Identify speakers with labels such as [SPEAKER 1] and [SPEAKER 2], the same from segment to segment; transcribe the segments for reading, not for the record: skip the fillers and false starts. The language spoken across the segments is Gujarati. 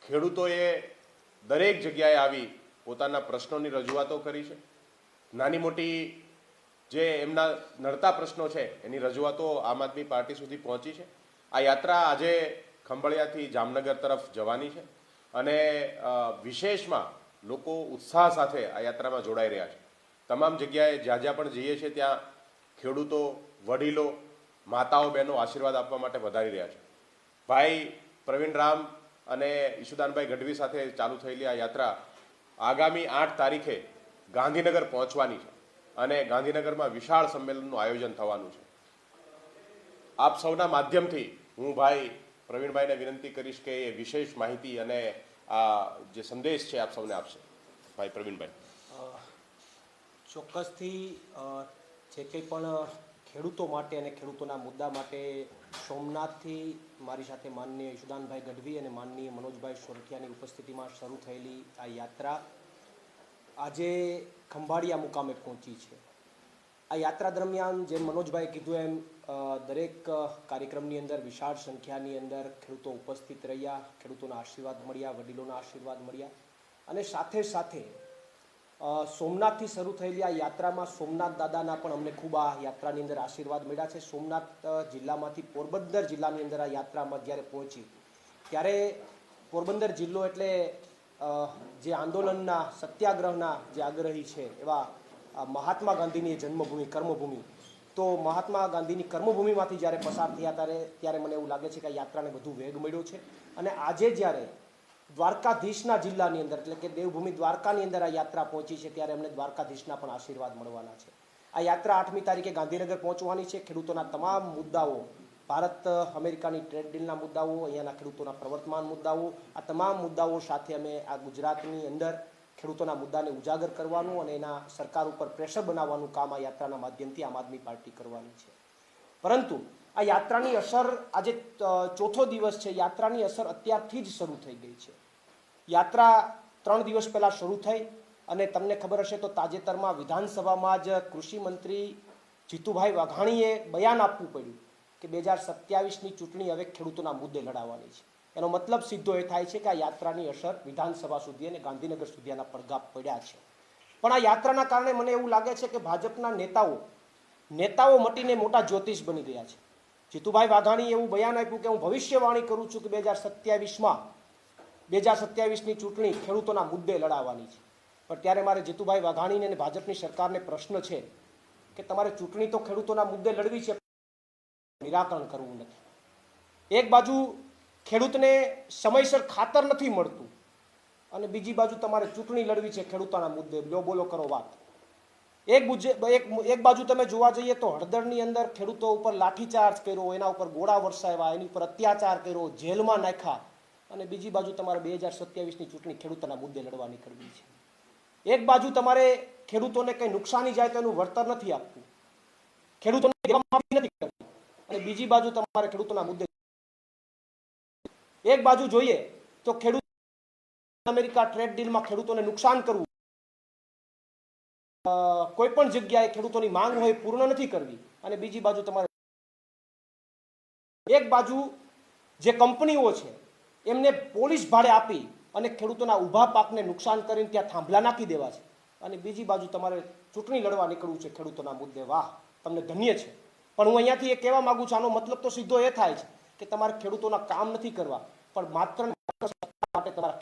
[SPEAKER 1] ખેડૂતોએ દરેક જગ્યાએ આવી પોતાના પ્રશ્નોની રજૂઆતો કરી છે. નાની મોટી જે એમના નડતા પ્રશ્નો છે એની રજૂઆતો આમ આદમી પાર્ટી સુધી પહોંચી છે. આ યાત્રા આજે ખંભાળિયાથી જામનગર તરફ જવાની છે અને વિશેષમાં લોકો ઉત્સાહ સાથે આ યાત્રામાં જોડાઈ રહ્યા છે. તમામ જગ્યાએ જ્યાં જ્યાં પણ જઈએ છીએ ત્યાં ખેડૂતો, વડીલો, માતાઓ, બહેનો આશીર્વાદ આપવા માટે વધારી રહ્યા છે. ભાઈ પ્રવીણ રામ અને ઈશુદાનભાઈ ગઢવી સાથે ચાલુ થયેલી આ યાત્રા આગામી 8 તારીખે ગાંધીનગર પહોંચવાની છે અને ગાંધીનગરમાં વિશાળ સંમેલનનું આયોજન થવાનું છે. આપ સૌના માધ્યમથી હું ભાઈ પ્રવીણભાઈને વિનંતી કરીશ કે એ વિશેષ માહિતી અને આ જે સંદેશ છે આપ સૌને આપશે. ભાઈ પ્રવીણભાઈ.
[SPEAKER 2] ચોક્કસથી જે કંઈ પણ ખેડૂતો માટે અને ખેડૂતોના મુદ્દા માટે સોમનાથથી મારી સાથે માનનીય ઈશુદાનભાઈ ગઢવી અને માનનીય મનોજભાઈ સોરઠિયાની ઉપસ્થિતિમાં શરૂ થયેલી આ યાત્રા આજે ખંભાળિયા મુકામે પહોંચી છે. આ યાત્રા દરમિયાન જેમ મનોજભાઈએ કીધું એમ દરેક કાર્યક્રમની અંદર વિશાળ સંખ્યાની અંદર ખેડૂતો ઉપસ્થિત રહ્યા, ખેડૂતોના આશીર્વાદ મળ્યા, વડીલોના આશીર્વાદ મળ્યા અને સાથે સાથે સોમનાથથી શરૂ થયેલી આ યાત્રામાં સોમનાથ દાદાના પણ અમને ખૂબ આ યાત્રાની અંદર આશીર્વાદ મળ્યા છે. સોમનાથ જિલ્લામાંથી પોરબંદર જિલ્લાની અંદર આ યાત્રામાં જ્યારે પહોંચી ત્યારે પોરબંદર જિલ્લો એટલે જે આંદોલનના સત્યાગ્રહના જે આગ્રહી છે એવા મહાત્મા ગાંધીની જન્મભૂમિ, કર્મભૂમિ, તો મહાત્મા ગાંધીની કર્મભૂમિમાંથી જ્યારે પસાર થયા ત્યારે મને એવું લાગે છે કે આ યાત્રાને વધુ વેગ મળ્યો છે. અને આજે જ્યારે દ્વારકાધીશના જિલ્લાની અંદર એટલે કે દેવભૂમિ દ્વારકાની અંદર આ યાત્રા પહોંચી છે ત્યારે અમને દ્વારકાધીશના પણ આશીર્વાદ મળવાના છે. આ યાત્રા 8મી તારીખે ગાંધીનગર પહોંચવાની છે. ખેડૂતોના તમામ મુદ્દાઓ, ભારત અમેરિકાની ટ્રેડ ડીલના મુદ્દાઓ, અહીંયાના ખેડૂતોના પ્રવર્તમાન મુદ્દાઓ, આ તમામ મુદ્દાઓ સાથે અમે આ ગુજરાતની અંદર ખેડૂતોના મુદ્દાને ઉજાગર કરવાનું અને એના સરકાર ઉપર પ્રેશર બનાવવાનું કામ આ યાત્રાના માધ્યમથી આમ આદમી પાર્ટી કરવાની છે. પરંતુ આ યાત્રાની અસર આજે 4થો દિવસ છે. યાત્રાની અસર અત્યારથી જ શરૂ થઈ ગઈ છે. યાત્રા 3 દિવસ પહેલાં શરૂ થઈ અને તમને ખબર હશે તો તાજેતરમાં વિધાનસભામાં જ કૃષિ મંત્રી જીતુભાઈ વાઘાણીએ બયાન આપવું પડ્યું કે 2027ની ચૂંટણી હવે ખેડૂતોના મુદ્દે લડાવવાની છે. એનો મતલબ સીધો એ થાય છે કે આ યાત્રાની અસર વિધાનસભા સુધી અને ગાંધીનગર સુધી આના પડઘા પડ્યા છે. પણ આ યાત્રાના કારણે મને એવું લાગે છે કે ભાજપના નેતાઓ મટીને મોટા જ્યોતિષ બની ગયા છે. જીતુભાઈ વાઘાણીએ એવું બયાન આપ્યું કે હું ભવિષ્યવાણી કરું છું કે 2027ની ચૂંટણી ખેડૂતોના મુદ્દે લડાવવાની છે. પણ ત્યારે મારે જીતુભાઈ વાઘાણીને અને ભાજપની સરકારને પ્રશ્ન છે કે તમારે ચૂંટણી તો ખેડૂતોના મુદ્દે લડવી છે, નિરાકરણ કરવું નથી. એક બાજુ ખેડૂતને સમયસર ખાતર નથી મળતું અને બીજી બાજુ તમારે ચૂંટણી લડવી છે ખેડૂતોના મુદ્દે, બોલો કરો વાત. એક બાજુ તમે જોવા જઈએ તો હળદરની અંદર ખેડૂતો ઉપર લાઠીચાર્જ કર્યો, એના ઉપર ગોળા વરસાવ્યા, એની ઉપર અત્યાચાર કર્યો, જેલમાં નાખ્યા અને બીજી બાજુ તમારે 2027ની ચૂંટણી ખેડૂતોના મુદ્દે લડવાની કરવી છે. એક બાજુ તમારે ખેડૂતોને કંઈ નુકસાની જાય તો એનું વળતર નથી આપવું, ખેડૂતોને દેવામાફી નથી કરવી અને બીજી બાજુ તમારે ખેડૂતોના મુદ્દે. એક બાજુ જોઈએ તો ખેડૂત અમેરિકા ટ્રેડ ડીલમાં ખેડૂતોને નુકસાન કરવું, કોઈ પણ જગ્યાએ ખેડૂતોની માંગ હોય પૂર્ણ નથી કરવી અને બીજી બાજુ તમારે એક બાજુ જે કંપનીઓ છે એમને પોલીસ ભાડે આપી અને ખેડૂતોના ઊભા પાકને નુકસાન કરીને ત્યાં થાંભલા નાખી દેવા છે અને બીજી બાજુ તમારે ચૂંટણી લડવા નીકળવું છે ખેડૂતોના મુદ્દે. વાહ, તમને ધન્ય છે. પણ હું અહીંયાથી એ કહેવા માંગુ છું, આનો મતલબ તો સીધો એ થાય છે કે તમારે ખેડૂતોના કામ નથી કરવા પણ માત્ર માટે તમારા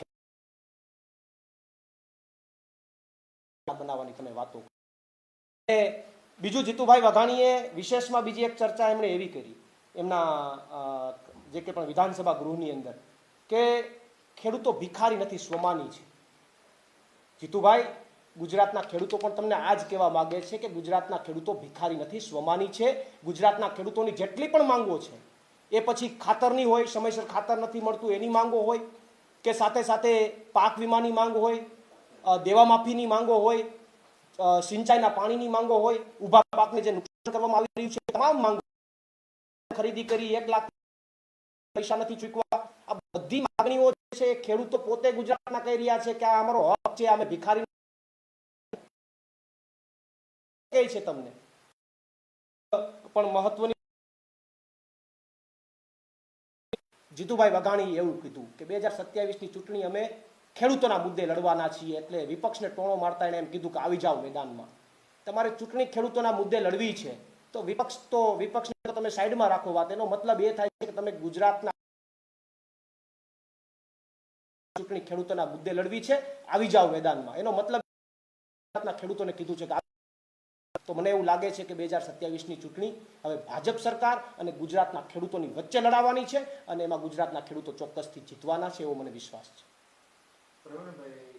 [SPEAKER 2] બનાવવાની તમે વાતો. બીજું જીતુભાઈ વાઘાણીએ વિશેષમાં બીજી એક ચર્ચા એમણે એવી કરી એમના જે કે પણ વિધાનસભા ગૃહની અંદર કે ખેડૂતો ભિખારી નથી, સ્વમાની છે. જીતુભાઈ, ગુજરાતના ખેડૂતો પણ તમને આ જ કહેવા માંગે છે કે ગુજરાતના ખેડૂતો ભિખારી નથી, સ્વમાની છે. ગુજરાતના ખેડૂતોની જેટલી પણ માંગો છે એ પછી ખાતરની હોય, સમયસર ખાતર નથી મળતું એની માંગો હોય કે સાથે સાથે પાક વીમાની માંગ હોય, દેવામાફીની માંગો હોય, સિંચાઈના પાણીની માંગો હોય, ઊભા પાકને જે નુકસાન કરવામાં આવી રહ્યું છે તમામ માંગો, ખરીદી કરી 1 લાખ પૈસા નથી ચૂકવા, આ બધી માંગણીઓ છે ખેડૂતો પોતે ગુજરાતના કહી રહ્યા છે કે આ અમારો હક છે, અમે ભિખારી કહે છે. તમને પણ મહત્વની જીતુભાઈ વાઘાણીએ એવું કીધું કે 2027ની ચૂંટણી અમે ખેડૂતોના મુદ્દે લડવાના છીએ, એટલે વિપક્ષને ટોણો મારતા એણે એમ કીધું કે આવી જાઓ મેદાનમાં. તમારે ચૂંટણી ખેડૂતોના મુદ્દે લડવી છે તો વિપક્ષને તો તમે સાઈડમાં રાખો વાત. એનો મતલબ એ થાય છે કે તમે ગુજરાતના ચૂંટણી ખેડૂતોના મુદ્દે લડવી છે, આવી જાઓ મેદાનમાં. એનો મતલબ ગુજરાતના ખેડૂતોને કીધું છે કે તો મને એવું લાગે છે કે 2027ની ચૂંટણી હવે ભાજપ સરકાર અને ગુજરાતના ખેડૂતોની વચ્ચે લડાવવાની છે અને એમાં ગુજરાતના ખેડૂતો ચોક્કસથી જીતવાના છે એવો મને વિશ્વાસ છે.
[SPEAKER 3] પ્રવીણભાઈ,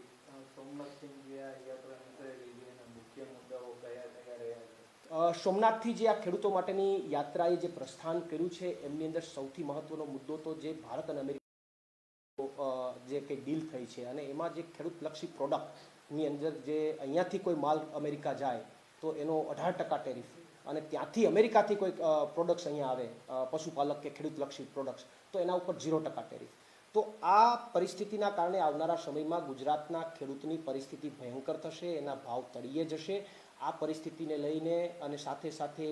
[SPEAKER 3] સોમનાથથી જે આ યાત્રા નીકળેલી છે એના મુખ્ય મુદ્દાઓ કયા કયા રહ્યા છે?
[SPEAKER 2] સોમનાથથી જે આ ખેડૂતો માટેની યાત્રાએ જે પ્રસ્થાન કર્યું છે એમની અંદર સૌથી મહત્વનો મુદ્દો તો જે ભારત અને અમેરિકા જે કંઈ ડીલ થઈ છે અને એમાં જે ખેડૂતલક્ષી પ્રોડક્ટની અંદર જે અહીંયાથી કોઈ માલ અમેરિકા જાય તો એનો 18% ટેરિફ અને ત્યાંથી અમેરિકાથી કોઈ પ્રોડક્ટ્સ અહીંયા આવે પશુપાલક કે ખેડૂતલક્ષી પ્રોડક્ટ્સ તો એના ઉપર 0% ટેરિફ. તો આ પરિસ્થિતિના કારણે આવનારા સમયમાં ગુજરાતના ખેડૂતની પરિસ્થિતિ ભયંકર થશે, એના ભાવ તળિયે જશે. આ પરિસ્થિતિને લઈને અને સાથે સાથે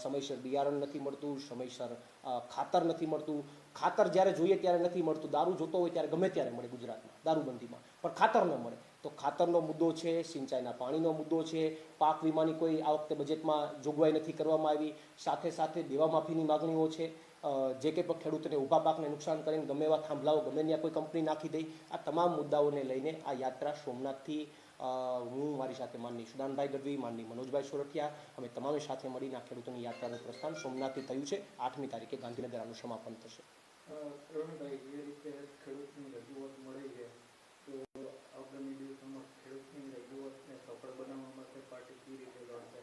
[SPEAKER 2] સમયસર બિયારણ નથી મળતું, સમયસર ખાતર નથી મળતું. ખાતર જ્યારે જોઈએ ત્યારે નથી મળતું. દારૂ જોતો હોય ત્યારે ગમે ત્યારે મળે ગુજરાતમાં દારૂબંધીમાં, પણ ખાતર ન મળે. તો ખાતરનો મુદ્દો છે, સિંચાઈના પાણીનો મુદ્દો છે, પાક વીમાની કોઈ આ વખતે બજેટમાં જોગવાઈ નથી કરવામાં આવી. સાથે સાથે દેવા માફીની માગણીઓ છે. જે કંઈ પણ ખેડૂતોને ઊભા પાકને નુકસાન કરીને ગમે એવા થાંભલાઓ ગમે ત્યાં કોઈ કંપની નાખી દઈ. આ તમામ મુદ્દાઓને લઈને આ યાત્રા સોમનાથથી હું મારી સાથે માનની ઈશુદાનભાઈ ગઢવી, માનની મનોજભાઈ સોરઠિયા, અમે તમામે સાથે મળીને આ ખેડૂતોની યાત્રાનું પ્રસ્થાન સોમનાથથી થયું છે. 8મી તારીખે ગાંધીનગર આનું સમાપન થશે.
[SPEAKER 3] પ્રવીણભાઈ, જે રીતે ખેડૂતની રજૂઆત મળી છે તો આગામી દિવસોમાં ખેડૂતની રજૂઆતને સફળ બનાવવા માટે પાર્ટી કઈ રીતે લડશે?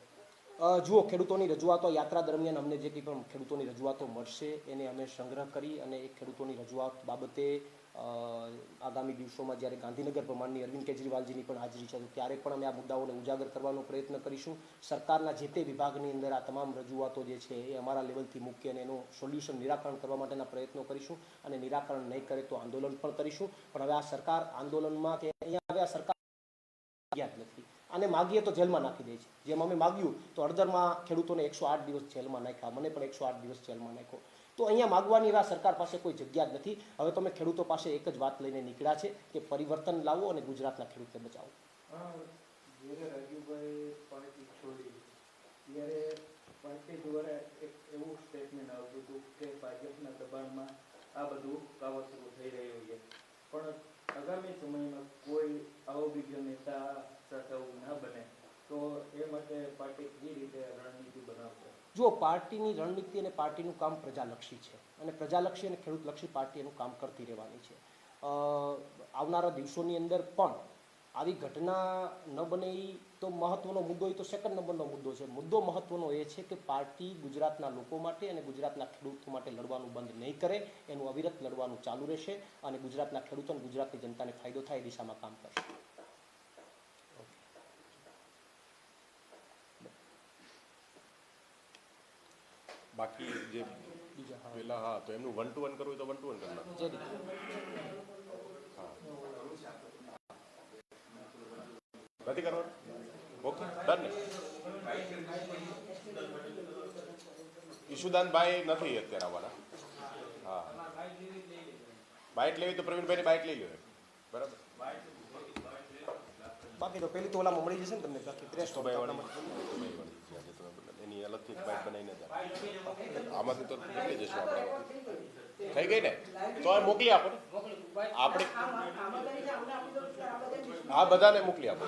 [SPEAKER 2] જુઓ, ખેડૂતોની રજૂઆતો યાત્રા દરમિયાન અમને જે કંઈ પણ ખેડૂતોની રજૂઆતો મળશે એને અમે સંગ્રહ કરી અને એ ખેડૂતોની રજૂઆત બાબતે આગામી દિવસોમાં જ્યારે ગાંધીનગર પ્રમાણની અરવિંદ કેજરીવાલજીની પણ હાજરી છે તો ત્યારે પણ અમે આ મુદ્દાઓને ઉજાગર કરવાનો પ્રયત્ન કરીશું. સરકારના જે તે વિભાગની અંદર આ તમામ રજૂઆતો જે છે એ અમારા લેવલથી મૂકી અને એનું સોલ્યુશન નિરાકરણ કરવા માટેના પ્રયત્નો કરીશું અને નિરાકરણ નહીં કરે તો આંદોલન પણ કરીશું. પણ હવે આ સરકાર આંદોલનમાં કે અહીંયા હવે આ સરકાર યાદ નથી. આને માગીએ તો જેલમાં નાખી દે છે. જેમ અમે માગ્યું તો હળદરમાં ખેડૂતોને 108 દિવસ જેલમાં નાખ્યા, મને પણ 108 દિવસ જેલમાં નાખ્યો. તો અહીંયા માગવાની એવા સરકાર પાસે કોઈ જગ્યા જ નથી. હવે તમે ખેડૂતો પાસે એક જ વાત લઈને નીકળ્યા છે કે પરિવર્તન લાવો અને ગુજરાતના ખેડૂતને બચાવો.
[SPEAKER 3] જ્યારે રાજુભાઈ પાર્ટી છોડી ત્યારે પાર્ટી દ્વારા એક એવું સ્ટેટમેન્ટ આવતું હતું કે ભાજપના દબાણમાં આ બધું કાવતરું થઈ રહ્યું છે, પણ આગામી સમયમાં કોઈ આવો બીજો નેતા સાથે આવું ના બને તો એ માટે પાર્ટી કઈ રીતે રણનીતિ બનાવશે?
[SPEAKER 2] જો પાર્ટીની રણનીતિ અને પાર્ટીનું કામ પ્રજાલક્ષી છે અને પ્રજાલક્ષી અને ખેડૂતલક્ષી પાર્ટી એનું કામ કરતી રહેવાની છે. આવનારા દિવસોની અંદર પણ આવી ઘટના ન બને તો મહત્વનો મુદ્દો એ તો સેકન્ડ નંબરનો મુદ્દો છે. મુદ્દો મહત્વનો એ છે કે પાર્ટી ગુજરાતના લોકો માટે અને ગુજરાતના ખેડૂતો માટે લડવાનું બંધ નહીં કરે, એનું અવિરત લડવાનું ચાલુ રહેશે અને ગુજરાતના ખેડૂતો અને ગુજરાતની જનતાને ફાયદો થાય એ દિશામાં કામ કરશે.
[SPEAKER 1] બાકી જે પેલા હા તો એમનું 1 to 1 કરવું હોય તો 1 to 1 કરી નાખો. નથી કરવાનું? ઓકે, ડન ને? ઈશુદાનભાઈ નથી અત્યારે આવવાના. હા, બાઇક લેવી તો પ્રવીણભાઈની બાઇક લઈ લો. બરાબર.
[SPEAKER 2] બાકી તો પેલી તો ઓલામાં મળી જશે ને તમને. બાકી પ્રેસ તો
[SPEAKER 1] એની અલગથી બાઇક બનાવીને આમાંથી તો નીકળી જશું આપણે. થઈ ગઈ ને તો આ મોકલી આપો ને આપણે. આ બધાને મોકલી આપો.